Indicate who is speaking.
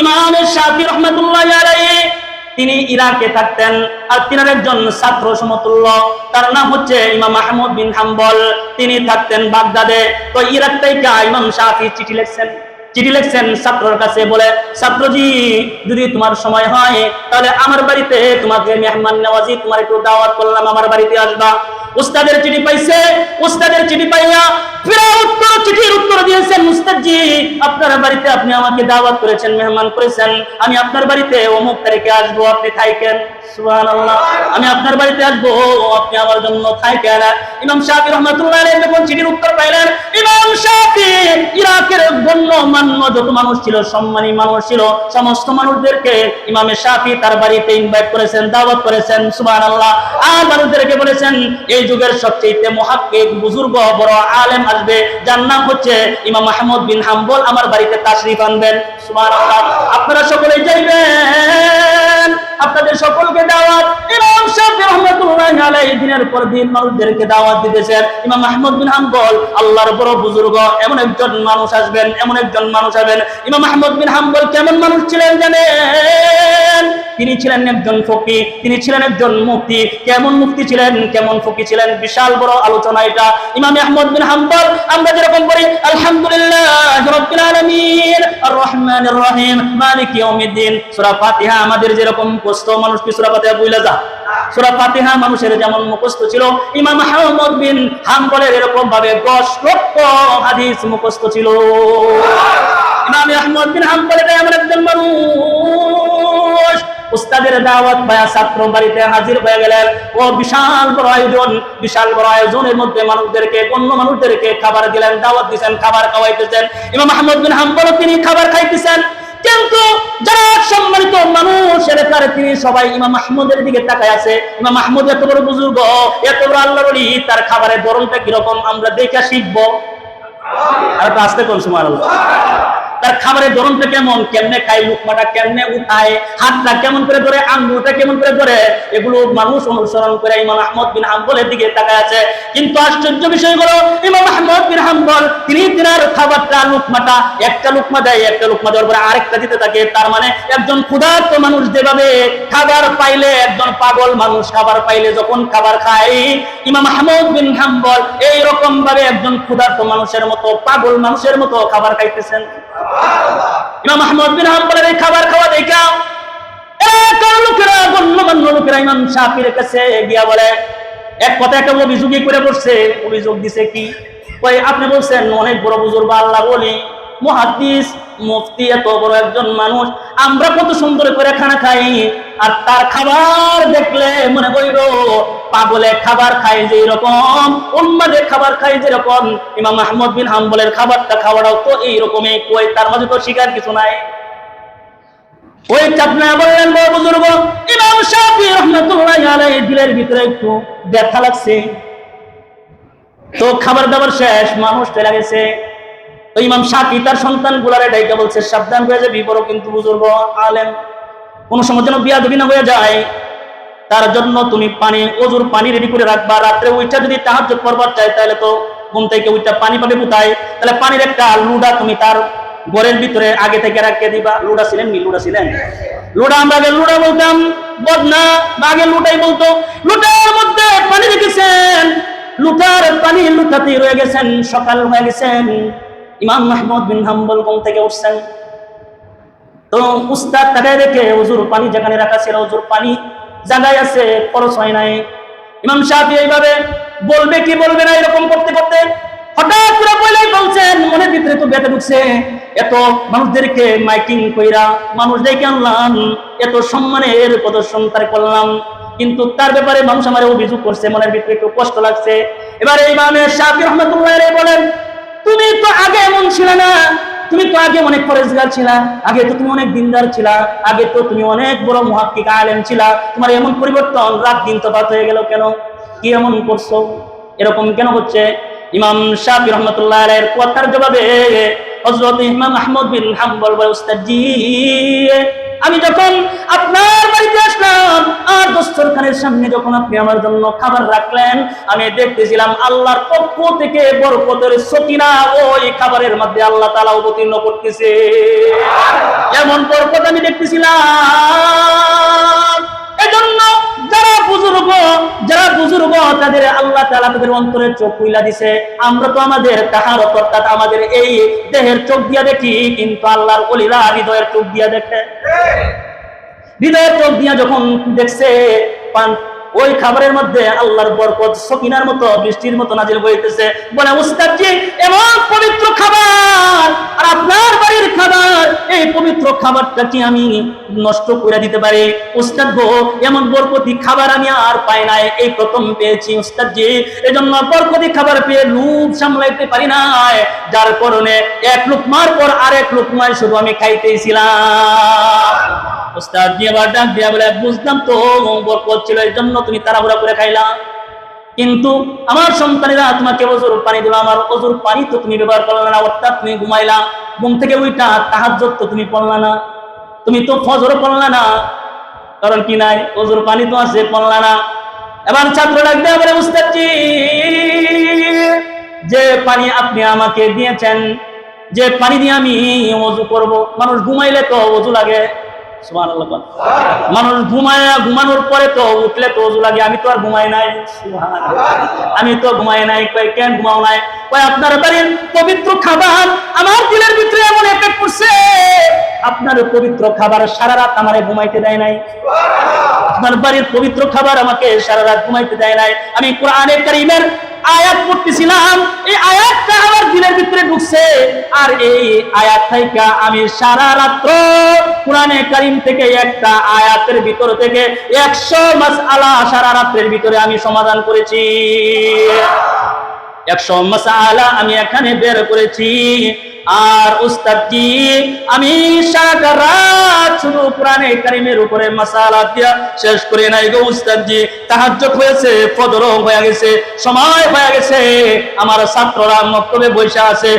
Speaker 1: ইমাম শাফি রাহমাতুল্লাহি আলাইহি তিনি ইরাকে থাকতেন, আর তিনার একজন ছাত্র সমতুল্য, তার নাম হচ্ছে ইমাম আহমদ বিন হাম্বল। তিনি থাকতেন বাগদাদে। তো ইরাক থেকে ইমাম শাফি চিঠি লিখছেন ছাত্রর কাছে, বলে, ছাত্রজি, যদি তোমার সময় হয় তাহলে আমার বাড়িতে তোমাকে মেহমান নওয়াজি, তোমার একটু দাওয়াত করলাম, আমার বাড়িতে আসবা। উস্তাদের চিঠি পাইছে, উস্তাদের চিঠি পাইয়া চিঠির উত্তর দিয়েছেন, উস্তাদজি, আপনার বাড়িতে আপনি আমাকে দাওয়াত করেছেন, মেহমান করেছেন, আমি আপনার বাড়িতে অমুক তারিখে আসবো, আপনি থাকেন। সুবহানাল্লাহ, আমি আপনার বাড়িতে আসবো, আপনি আমার জন্য থাকেন। ইমাম শাফি রাহমাতুল্লাহি আলাইহি যখন চিঠির উত্তর পাইলেন, ইমাম শাফি ইরাকের গণ্যমান্য যত মানুষ ছিল, সম্মানী মানুষ ছিল, সমস্ত মানুষদেরকে ইমাম শাফি তার বাড়িতে ইনভাইট করেছেন, দাওয়াত করেছেন। সুবহানাল্লাহ। আর মানুষদেরকে বলেছেন, এই যুগের সবচেয়ে মুহাক্কিক, বুজুর্গ, বড় আলেম আসবে, যার নাম হচ্ছে ইমাম আহমদ বিন হাম্বল, আমার বাড়িতে তাশরীফ আনবেন। সুবহানাল্লাহ। আপনারা সকলেই যাইবেন, আপনাদের সকলকে দাওয়াত। ইমাম শাফি রাহমাতুল্লাহি আলাইহি দিনের পর দিন মানুষদেরকে দাওয়াত দিতেছেন। ইমাম আহমদ বিন হাম্বল আল্লাহর বড় বুজুর্গ, এমন একজন মানুষ আসবেন, এমন একজন মানুষ আসবেন। ইমাম আহমদ বিন হাম্বল কেমন মানুষ ছিলেন জানেন? তিনি ছিলেন একজন ফকি, তিনি ছিলেন একজন মুফতি। কেমন মুফতি ছিলেন, কেমন ফকি ছিলেন, বিশাল বড় আলোচনা এটা। ইমাম আহমদ বিন হাম্বল, আমরা যেরকম করি আলহামদুলিল্লাহ রাব্বিল আলামিন আর রহমানির রহিম মালিক ইয়াউমিদ্দিন, সূরা ফাতিহা আমাদের যেরকম মুখস্থ, মানুষ কি সূরা ফাতিহা ভুলে যায়? সূরা ফাতিহা মানুষের যেমন মুখস্থ ছিল, ইমাম আহমদ বিন হাম্বলের এরকম ভাবে 10 লক্ষ হাদিস মুখস্থ ছিল। ইমাম আহমদ বিন হাম্বল এমন একজন মানুষ, উস্তাদের দাওয়াত পায়া ছাত্র বাড়িতে হাজির হয়ে গেলেন। ও বিশাল বড় আয়োজন, বিশাল বড় আয়োজনের মধ্যে মানুষদেরকে, অন্য মানুষদেরকে খাবার দিলেন, দাওয়াত দিয়েছেন, খাবার খাওয়াইতেছেন। ইমাম আহমদ বিন হাম্বল তিনি খাবার খাইতেছেন, কিন্তু যারা সম্মানিত মানুষ এলাকার, তিনি সবাই ইমাম আহমদের দিকে তাকায় আছে। ইমাম আহমদ এত বড় বুজুর্গ, এত বড় আল্লাহর ওলি, তার খাবারের ধরনটা কিরকম আমরা দেখে শিখবো। আর আসতে কোন সুবহানাল্লাহ, তার খাবারের ধরনটা কেমন, কেমনে খায়, লুকমাটা কেমনে উঠায়, হাতটা কেমন করে ধরে, আঙ্গুলটা কেমন করে ধরে, এগুলো মানুষ অনুসরণ করে ইমাম আহমদ বিন হাম্বলের দিকে তাকায় আছে। কিন্তু আশ্চর্য বিষয় হলো, ইমাম আহমদ বিন হাম্বল তিনি তিনার খাবারটা, লুকমাটা, একটা লুকমা দেয়, একটা লুকমা দেওয়ার পরে আরেকটা দিতে থাকে। তার মানে একজন ক্ষুধার্ত মানুষ যেভাবে খাবার পাইলে, একজন পাগল মানুষ খাবার পাইলে যখন খাবার খায়, ইমাম আহমদ বিন হাম্বল এইরকম ভাবে একজন ক্ষুধার্ত মানুষের মতো, পাগল মানুষের মতো খাবার খাইতেছেন। ইমাম আহমদ বিন হাম্বলের এই খাবার খাওয়া দেখা এলাকার লোকেরা, গণ্যমান্য লোকেরা ইমাম শাফির কাছে গিয়া বলে, এক কথা একটা অভিযোগই করে বসছে। অভিযোগ দিছে কি? ওই আপনি বলছেন অনেক বড় বুজুর্গ, আল্লাহ বলি, মুহাদ্দিস, মুফতি, এত বড় একজন মানুষ, আমরা কত সুন্দর করে খানা খাই, আর তার খাবার দেখলে মনে করিল পাগলে খাবার খায় যে এরকম, উম্মাদের খাবার খায় যেরকম, ইমাম আহমদ বিন হাম্বলের খাবারটা খাওয়াটাও তো এইরকমই। কই, তার মাঝে তো শিকার কিছু নাই। ওই চাপনা বললেন, বড় বুজুর্গ ইমাম শাফি রাহমাতুল্লাহি আলাইহি দিলের ভিতরে একটু ব্যথা লাগছে। তো খাবার দাবার শেষ, মানুষ চলে গেছে। তো ইমাম শাফি তার সন্তান গুলারে ডাইকা বলছে, সাবধান হয়ে যাবি, বড় কিন্তু বুজুর্গ আলেম, কোন সময় যেন বিয়াদবি না হয়ে যায়, তার জন্য তুমি পানি, ওযুর পানি রেডি করে রাখবা। রাত্রে ওইটা যদি তাহাজ্জুদ পড়বার চাই, তাহলে তো ঘুম থেকে ওইটা পানি পাবে কোথায়? তাহলে পানির একটা লুডা তুমি তার ঘরের ভিতরে আগে থেকে রাখিয়ে দিবা। লুডা ছিলেন নি? লুডা ছিলেন? লুডা আমরা আগে লুডা বলতাম, বদনা আগে লুটাই বলতো। লুটার মধ্যে পানি রেখেছেন, লুটার পানি লুটাতেই রয়ে গেছেন। সকাল হয়ে গেছেন, ইমাম আহমদ বিন হাম্বল ঘুম থেকে উঠছেন। তো উস্তাদ তাকায় দেখে ওযুর পানি যেখানে রাখা ছিল, ওযুর পানি জায়গায় আছে, খরচ হয় নাই। ইমাম শাফি এইভাবে বলবে কি বলবে না, এরকম করতে করতে হঠাৎ করে বলেই বলছেন, মনের ভিতরে তো ব্যথা ঢুকছে, এত মানুষদেরকে মাইকিং কইরা মানুষ ডেকে আনলাম, এত সম্মানের প্রদর্শন তার করলাম, কিন্তু তার ব্যাপারে মানুষ আমার অভিযোগ করছে, মনের ভিতরে একটু কষ্ট লাগছে। এবারে ইমাম শাফি রাহমাতুল্লাহি আলাইহি বলেন, তুমি তো আগে এমন ছিল না, তুমি তো আগে অনেক পরেজগার ছিলা, আগে তো তুমি অনেক দিনদার ছিলা, আগে তো তুমি অনেক বড় মুহাক্কিক আলেম ছিলা, তোমার এমন পরিবর্তন, রাত দিন তফাৎ হয়ে গেল কেন? কি এমন করছো? এরকম কেন হচ্ছে? ইমাম শাফি রাহমাতুল্লাহি আলাইহির কথার জবাবে হযরত ইমাম আহমদ বিন হাম্বল বলে, উস্তাদ জি, আমি যখন আপনার বাড়িতে আসলাম আর দস্তরখানের সামনে যখন আপনি আমার জন্য খাবার রাখলেন, আমি দেখতেছিলাম আল্লাহর পক্ষ থেকে বরকতের সকিনা ওই খাবারের মধ্যে আল্লাহ তাআলা অবতীর্ণ করতেছে। এমন বরকত আমি দেখতেছিলাম। এজন্য যারা বুজুর্গ তাদের আল্লাহ তাআলা তাদের অন্তরের চোখ খুলে দিয়েছে। আমরা তো আমাদের তাহারত অর্থাৎ আমাদের এই দেহের চোখ দিয়ে দেখি, কিন্তু আল্লাহর ওলিরা হৃদয়ের চোখ দিয়ে দেখে। হৃদয়ের চোখ দিয়ে যখন দেখছে ওই খাবারের মধ্যে আল্লাহর বরকত সকিনার মতো বৃষ্টির মতো নাজিল হইতেছে। বলে উস্তাদ জি, এমন পবিত্র খাবার আর আপনার বাড়ির খাবার, এই পবিত্র খাবারটা কি আমি নষ্ট করে দিতে পারি? উস্তাদ গো, এমন বরকতি খাবার আমি আর পাই নাই, এই প্রথম পেয়েছি উস্তাদ জি। এজন্য বরকতি খাবার পেয়ে লোভ সামলাইতে পারি নাই, যার কারণে এক লুকমার পর আরেক লুকমায় শুধু আমি খাইতেছিলাম। উস্তাদ জি আবার ডাক দিয়া বলে, বুঝলাম তো বরকত ছিল এই জন্য তুমি তাড়াহুড়া করে খাইলা, কিন্তু আমার সন্তানেরা তোমাকে ওযুর পানি দিল, আমার ওযুর পানি তো তুমি ব্যবহার করলে না, অর্থাৎ তুমি ঘুমাইলা, ঘুম থেকে উইঠা তাহাজ্জুদ তো তুমি পড়লা না, তুমি তো ফজর পড়লা না, কারণ কি নাই, ওযুর পানি তো আছে, পড়লা না। এবার ছাত্র ডাক দিয়া বলে, উস্তাদ জি, যে পানি আপনি আমাকে দিয়েছেন, যে পানি দিয়ে আমি ওযু করব, মানুষ ঘুমাইলে তো ওযু লাগে, সুবহানাল্লাহ। মানুষ ঘুমানোর পরে তো উঠলে তো ওযু লাগে, আমি তো আর ঘুমাই নাই, সুবহানাল্লাহ, আমি তো ঘুমাই নাই। কই কেন ঘুমাও নাই? কই আপনার বাড়ির পবিত্র খাবার আমার দিলের ভিতরে এমন এফেক্ট করছে, আপনার পবিত্র খাবার সারা রাত আমারে ঘুমাইতে দেয় নাই, আপনার বাড়ির পবিত্র খাবার আমাকে সারা রাত ঘুমাইতে দেয় নাই। আমি কোরআনে কারীমের আয়াত পড়তেছিলাম, এই আয়াতটা আমার দিলের ভিতরে ঢুকছে, আর এই আয়াত থেকে আমি সারা রাত্র কোরআনে কারীম থেকে একটা আয়াতের ভিতর থেকে 100 মাসআলা সারা রাতের ভিতরে আমি সমাধান করেছি। 100 মাসআলা আমি এখানে বের করেছি। আর উস্তাদ জি, আমি সারা রাত শুধু কোরআনে কারীমের উপরে মাসআলা দিয়া শেষ করে নাই গো উস্তাদ জি, তাহাজ্জুদ হয়েছে, ফজর হয়ে গেছে, সময় হয়ে গেছে, আমার ছাত্ররা মক্তবে বসে আছে।